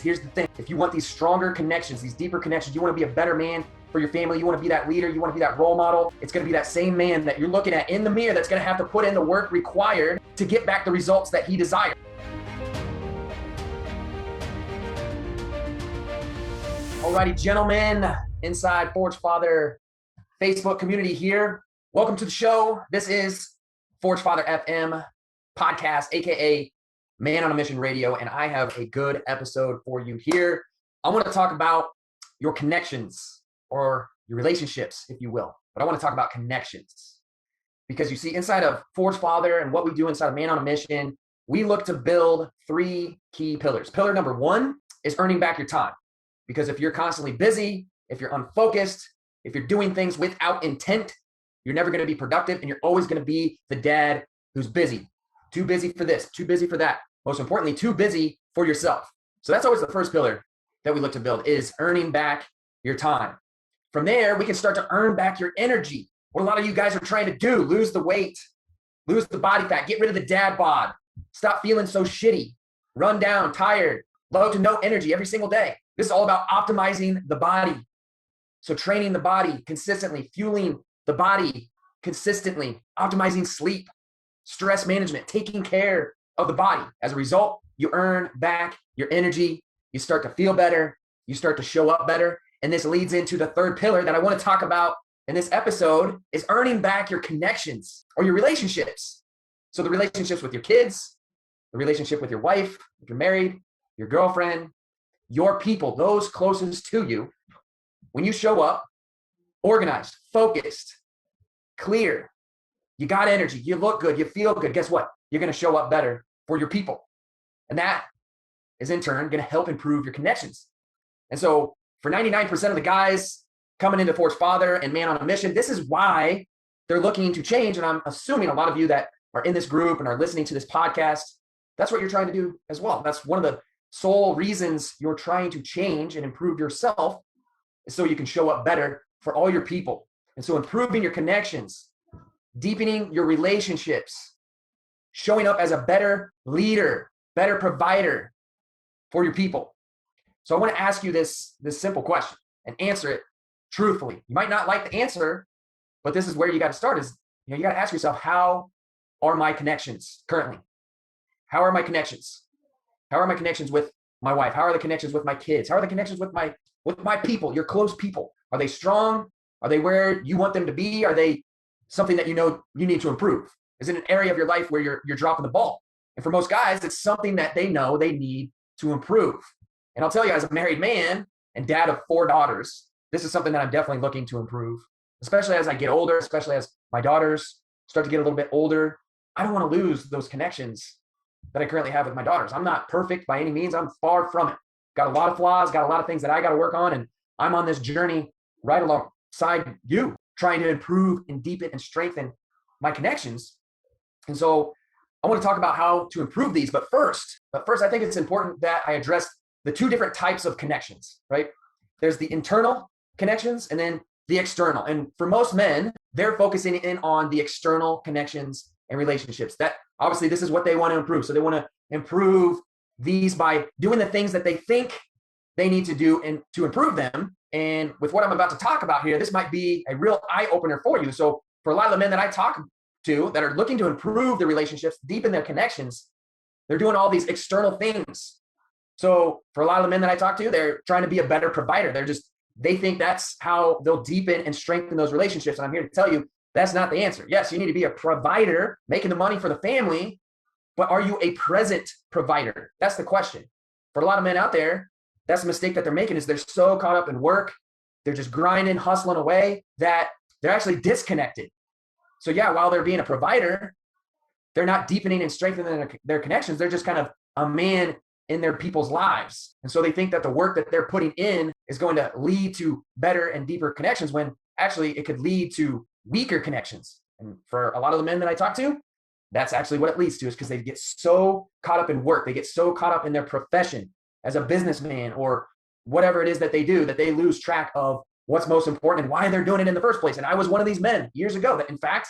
Here's the thing. If you want these stronger connections, these deeper connections, you want to be a better man for your family, you want to be that leader, you want to be that role model, it's going to be that same man that you're looking at in the mirror that's going to have to put in the work required to get back the results that he desires. Alrighty, gentlemen, inside Forge Father Facebook community here. Welcome to the show. This is Forge Father FM podcast, aka Man on a Mission Radio, and I have a good episode for you here. I want to talk about your connections or your relationships, if you will, but I want to talk about connections because you see, inside of Forge Father and what we do inside of Man on a Mission, we look to build three key pillars. Pillar number one is earning back your time, because if you're constantly busy, if you're unfocused, if you're doing things without intent, you're never going to be productive, and you're always going to be the dad who's busy. Too busy for this, too busy for that. Most importantly, too busy for yourself. So that's always the first pillar that we look to build, is earning back your time. From there, we can start to earn back your energy. What a lot of you guys are trying to do: lose the weight, lose the body fat, get rid of the dad bod, stop feeling so shitty, run down, tired, low to no energy every single day. This is all about optimizing the body. So training the body consistently, fueling the body consistently, optimizing sleep, stress management, taking care of the body. As a result, you earn back your energy, you start to feel better, you start to show up better. And this leads into the third pillar that I want to talk about in this episode, is earning back your connections or your relationships. So the relationships with your kids, the relationship with your wife, if you're married, your girlfriend, your people, those closest to you. When you show up organized, focused, clear, you got energy, you look good, you feel good, guess what? You're going to show up better for your people. And that is in turn going to help improve your connections. And so for 99% of the guys coming into Forge Father and Man on a Mission, this is why they're looking to change. And I'm assuming a lot of you that are in this group and are listening to this podcast, that's what you're trying to do as well. That's one of the sole reasons you're trying to change and improve yourself, is so you can show up better for all your people. And so improving your connections, deepening your relationships, showing up as a better leader, better provider for your people. So I want to ask you this simple question and answer it truthfully. You might not like the answer, but this is where you got to start. Is, you got to ask yourself, how are my connections currently? How are my connections? How are my connections with my wife? How are the connections with my kids? How are the connections with my people, your close people? Are they strong? Are they where you want them to be? Are they something that you know you need to improve? Is it an area of your life where you're dropping the ball? And for most guys, it's something that they know they need to improve. And I'll tell you, as a married man and dad of 4 daughters, this is something that I'm definitely looking to improve, especially as I get older, especially as my daughters start to get a little bit older. I don't want to lose those connections that I currently have with my daughters. I'm not perfect by any means. I'm far from it. Got a lot of flaws, got a lot of things that I got to work on. And I'm on this journey right alongside you, trying to improve and deepen and strengthen my connections. And so I want to talk about how to improve these. But first, I think it's important that I address the two different types of connections, right? There's the internal connections and then the external. And for most men, they're focusing in on the external connections and relationships. That obviously this is what they want to improve. So they want to improve these by doing the things that they think they need to do and to improve them. And with what I'm about to talk about here, this might be a real eye opener for you. So for a lot of the men that I talk to that are looking to improve their relationships, deepen their connections, they're doing all these external things. So for a lot of the men that I talk to, they're trying to be a better provider. They think that's how they'll deepen and strengthen those relationships. And I'm here to tell you, that's not the answer. Yes, you need to be a provider, making the money for the family, but are you a present provider? That's the question. For a lot of men out there, that's the mistake that they're making, is they're so caught up in work. They're just grinding, hustling away, that they're actually disconnected. So yeah, while they're being a provider, they're not deepening and strengthening their connections. They're just kind of a man in their people's lives. And so they think that the work that they're putting in is going to lead to better and deeper connections, when actually it could lead to weaker connections. And for a lot of the men that I talk to, that's actually what it leads to, is because they get so caught up in work. They get so caught up in their profession as a businessman or whatever it is that they do, that they lose track of what's most important and why they're doing it in the first place. And I was one of these men years ago that, in fact,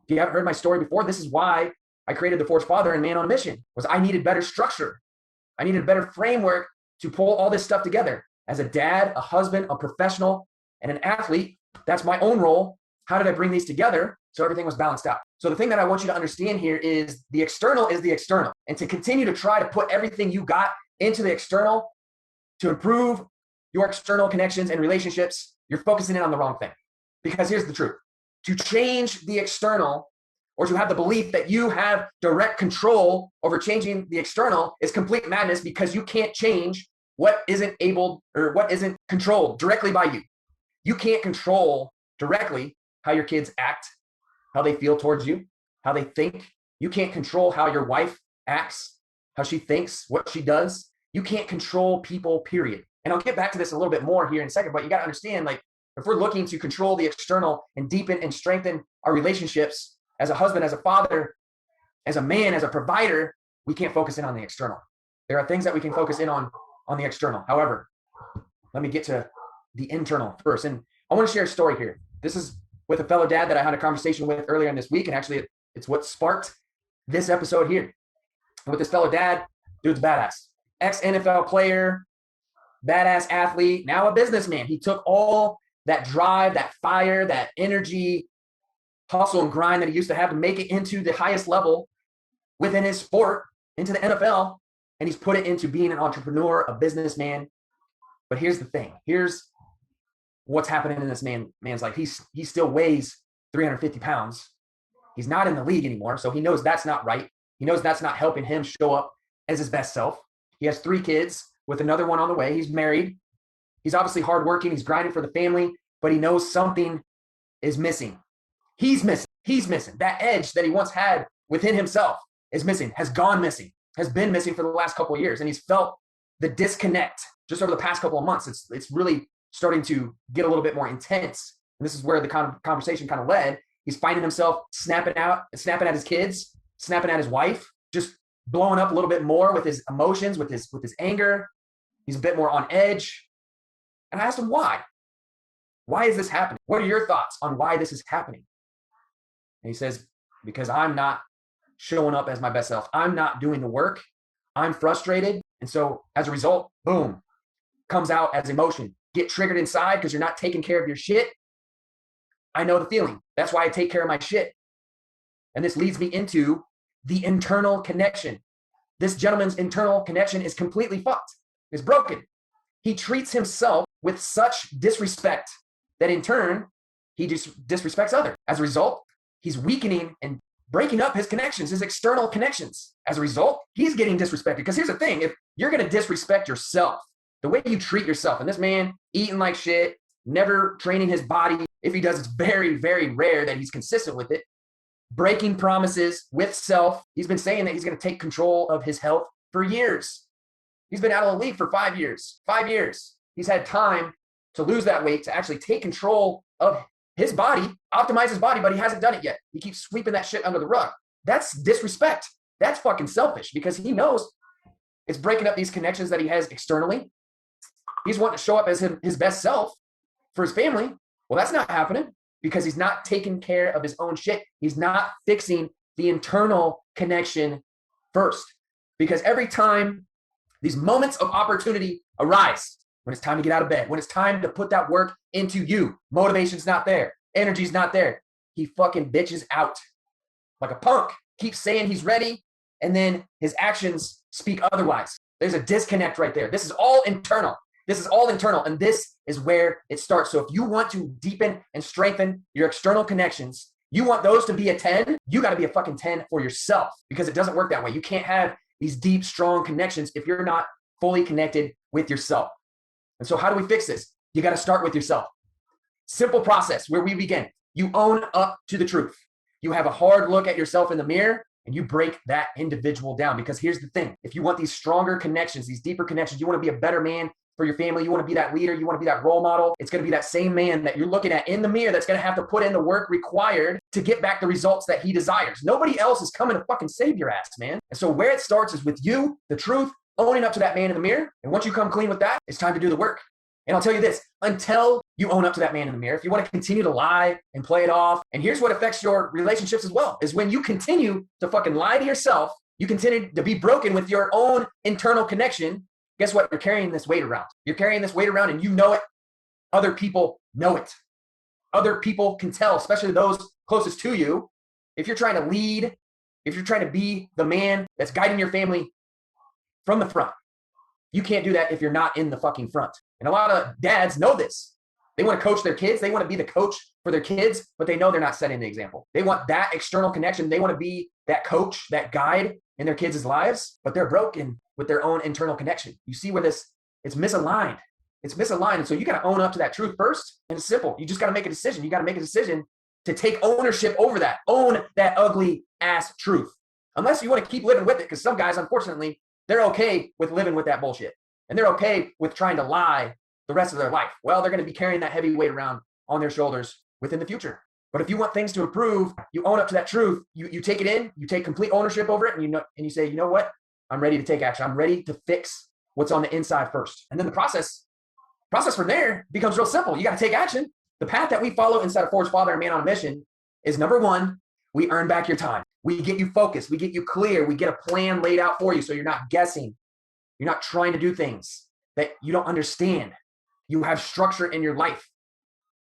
if you haven't heard my story before, this is why I created the Forge Father and Man on a Mission, was I needed better structure. I needed a better framework to pull all this stuff together. As a dad, a husband, a professional, and an athlete, that's my own role. How did I bring these together so everything was balanced out? So the thing that I want you to understand here is the external is the external. And to continue to try to put everything you got into the external to improve your external connections and relationships, you're focusing in on the wrong thing. Because here's the truth. To change the external, or to have the belief that you have direct control over changing the external, is complete madness, because you can't change what isn't able or what isn't controlled directly by you. You can't control directly how your kids act, how they feel towards you, how they think. You can't control how your wife acts, how she thinks, what she does. You can't control people, period. And I'll get back to this a little bit more here in a second, but you got to understand, like, if we're looking to control the external and deepen and strengthen our relationships as a husband, as a father, as a man, as a provider, we can't focus in on the external. There are things that we can focus in on the external. However, let me get to the internal first. And I want to share a story here. This is with a fellow dad that I had a conversation with earlier in this week. And actually, it's what sparked this episode here. And with this fellow dad, dude's badass. Ex-NFL player, badass athlete, now a businessman. He took all that drive, that fire, that energy, hustle and grind that he used to have to make it into the highest level within his sport, into the NFL, and he's put it into being an entrepreneur, a businessman. But here's the thing. Here's what's happening in this man's life. He still weighs 350 pounds. He's not in the league anymore, so he knows that's not right. He knows that's not helping him show up as his best self. He has 3 kids with another one on the way. He's married. He's obviously hardworking. He's grinding for the family, but he knows something is missing. He's missing. That edge that he once had within himself is missing, has gone missing, has been missing for the last couple of years. And he's felt the disconnect just over the past couple of months. It's really starting to get a little bit more intense. And this is where the conversation kind of led. He's finding himself snapping at his kids, snapping at his wife, just blowing up a little bit more with his emotions, with his anger. He's a bit more on edge. And I asked him why. Why is this happening? What are your thoughts on why this is happening? And he says, because I'm not showing up as my best self. I'm not doing the work. I'm frustrated. And so as a result, boom, comes out as emotion. Get triggered inside because you're not taking care of your shit. I know the feeling. That's why I take care of my shit. And this leads me into the internal connection. This gentleman's internal connection is completely fucked. It's broken. He treats himself with such disrespect that in turn, he disrespects others. As a result, he's weakening and breaking up his connections, his external connections. As a result, he's getting disrespected. Because here's the thing, if you're going to disrespect yourself, the way you treat yourself, and this man eating like shit, never training his body, if he does, it's very, very rare that he's consistent with it, breaking promises with self. He's been saying that he's going to take control of his health for years. He's been out of the league for 5 years. 5 years. He's had time to lose that weight, to actually take control of his body, optimize his body, but he hasn't done it yet. He keeps sweeping that shit under the rug. That's disrespect. That's fucking selfish, because he knows it's breaking up these connections that he has externally. He's wanting to show up as his best self for his family. Well, that's not happening because he's not taking care of his own shit. He's not fixing the internal connection first. Because every time these moments of opportunity arise, when it's time to get out of bed, when it's time to put that work into you, motivation's not there, energy's not there, he fucking bitches out like a punk. Keeps saying he's ready, and then his actions speak otherwise. There's a disconnect right there. This is all internal. This is all internal, and this is where it starts. So if you want to deepen and strengthen your external connections, you want those to be a 10, you got to be a fucking 10 for yourself, because it doesn't work that way. You can't have these deep, strong connections if you're not fully connected with yourself. And so how do we fix this? You got to start with yourself. Simple process where we begin. You own up to the truth. You have a hard look at yourself in the mirror, and you break that individual down. Because here's the thing. If you want these stronger connections, these deeper connections, you want to be a better man for your family, you want to be that leader, you want to be that role model, it's going to be that same man that you're looking at in the mirror that's going to have to put in the work required to get back the results that he desires. Nobody else is coming to fucking save your ass, man. And so where it starts is with you, the truth, owning up to that man in the mirror. And once you come clean with that, it's time to do the work. And I'll tell you this, until you own up to that man in the mirror, if you want to continue to lie and play it off, and here's what affects your relationships as well, is when you continue to fucking lie to yourself, you continue to be broken with your own internal connection, guess what? You're carrying this weight around. You're carrying this weight around and you know it. Other people know it. Other people can tell, especially those closest to you. If you're trying to lead, if you're trying to be the man that's guiding your family from the front, you can't do that if you're not in the fucking front. And a lot of dads know this. They want to coach their kids. They want to be the coach for their kids, but they know they're not setting the example. They want that external connection. They want to be that coach, that guide in their kids' lives, but they're broken with their own internal connection. You see where it's misaligned. It's misaligned. And so you got to own up to that truth first. And it's simple. You just got to make a decision. You got to make a decision to take ownership over that. Own that ugly ass truth. Unless you want to keep living with it, because some guys, unfortunately, they're okay with living with that bullshit. And they're okay with trying to lie the rest of their life. Well, they're going to be carrying that heavy weight around on their shoulders within the future. But if you want things to improve, you own up to that truth. You take it in, you take complete ownership over it, and you say, you know what? I'm ready to take action. I'm ready to fix what's on the inside first. And then the process from there becomes real simple. You got to take action. The path that we follow inside of Forged Father and Man on a Mission is, number one, we earn back your time. We get you focused. We get you clear. We get a plan laid out for you so you're not guessing. You're not trying to do things that you don't understand. You have structure in your life.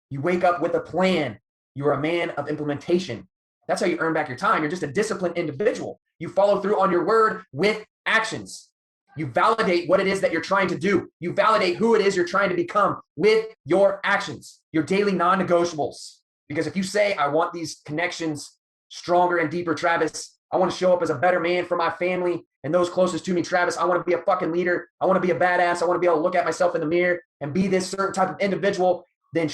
You wake up with a plan. You're a man of implementation. That's how you earn back your time. You're just a disciplined individual. You follow through on your word with actions. You validate what it is that you're trying to do. You validate who it is you're trying to become with your actions, your daily non-negotiables. Because if you say, I want these connections stronger and deeper, Travis, I want to show up as a better man for my family and those closest to me, Travis, I want to be a fucking leader. I want to be a badass. I want to be able to look at myself in the mirror and be this certain type of individual, then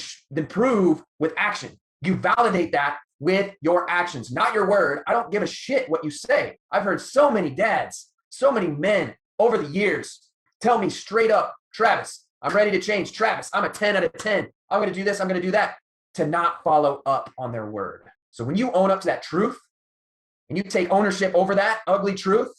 prove with action. You validate that with your actions, not your word. I don't give a shit what you say. I've heard so many dads, so many men over the years tell me straight up, Travis, I'm ready to change. Travis, I'm a 10 out of 10. I'm going to do this. I'm going to do that, to not follow up on their word. So when you own up to that truth and you take ownership over that ugly truth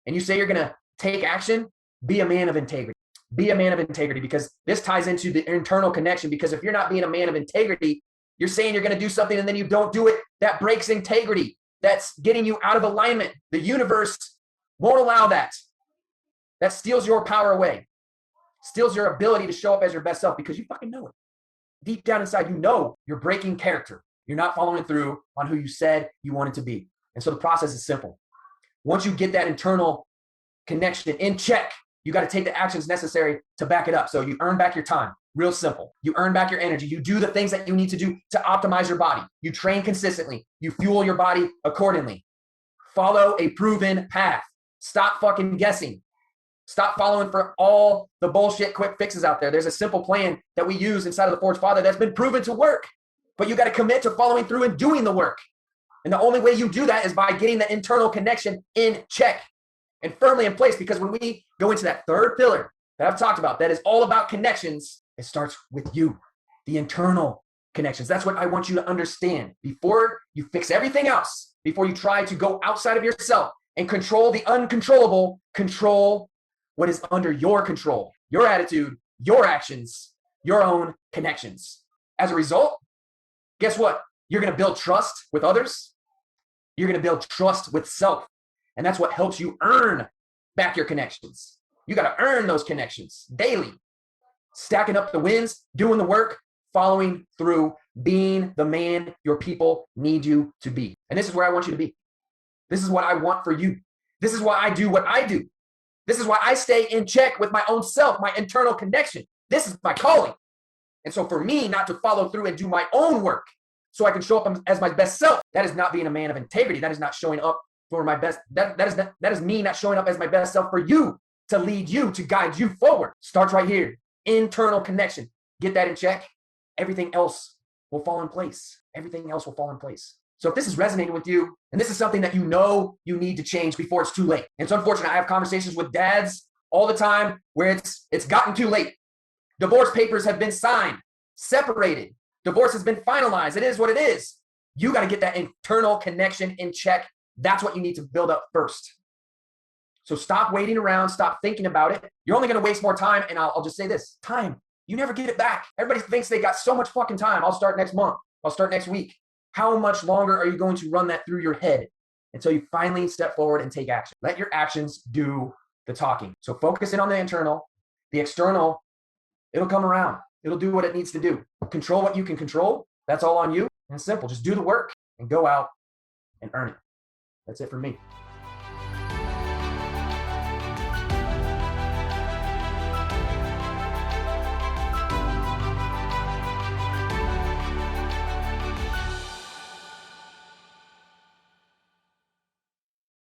and you say you're going to take action, be a man of integrity. Be a man of integrity, because this ties into the internal connection. Because if you're not being a man of integrity, you're saying you're going to do something and then you don't do it. That breaks integrity. That's getting you out of alignment. The universe won't allow that. That steals your power away, steals your ability to show up as your best self, because you fucking know it. Deep down inside, you know you're breaking character. You're not following through on who you said you wanted to be. And so the process is simple. Once you get that internal connection in check, you got to take the actions necessary to back it up. So you earn back your time. Real simple. You earn back your energy. You do the things that you need to do to optimize your body. You train consistently. You fuel your body accordingly. Follow a proven path. Stop fucking guessing. Stop following for all the bullshit quick fixes out there. There's a simple plan that we use inside of the Forged Father that's been proven to work, but you got to commit to following through and doing the work. And the only way you do that is by getting the internal connection in check and firmly in place. Because when we go into that third pillar that I've talked about, that is all about connections, it starts with you, the internal connections. That's what I want you to understand. Before you fix everything else, before you try to go outside of yourself and control the uncontrollable, control what is under your control, your attitude, your actions, your own connections. As a result, guess what? You're going to build trust with others. You're going to build trust with self. And that's what helps you earn back your connections. You got to earn those connections daily, stacking up the wins, doing the work, following through, being the man your people need you to be. And this is where I want you to be. This is what I want for you. This is why I do what I do. This is why I stay in check with my own self, my internal connection. This is my calling. And so for me not to follow through and do my own work so I can show up as my best self, that is not being a man of integrity. That is not showing up for my best. That is me not showing up as my best self for you, to lead you, to guide you forward. Starts right here. Internal connection. Get that in check. Everything else will fall in place. Everything else will fall in place. So if this is resonating with you, and this is something that you know you need to change before it's too late. And it's unfortunate. I have conversations with dads all the time where it's gotten too late. Divorce papers have been signed, separated. Divorce has been finalized. It is what it is. You got to get that internal connection in check. That's what you need to build up first. So stop waiting around. Stop thinking about it. You're only going to waste more time. And I'll just say this, time, you never get it back. Everybody thinks they got so much fucking time. I'll start next month. I'll start next week. How much longer are you going to run that through your head until you finally step forward and take action? Let your actions do the talking. So focus in on the internal. The external, it'll come around. It'll do what it needs to do. Control what you can control. That's all on you. And it's simple. Just do the work and go out and earn it. That's it for me.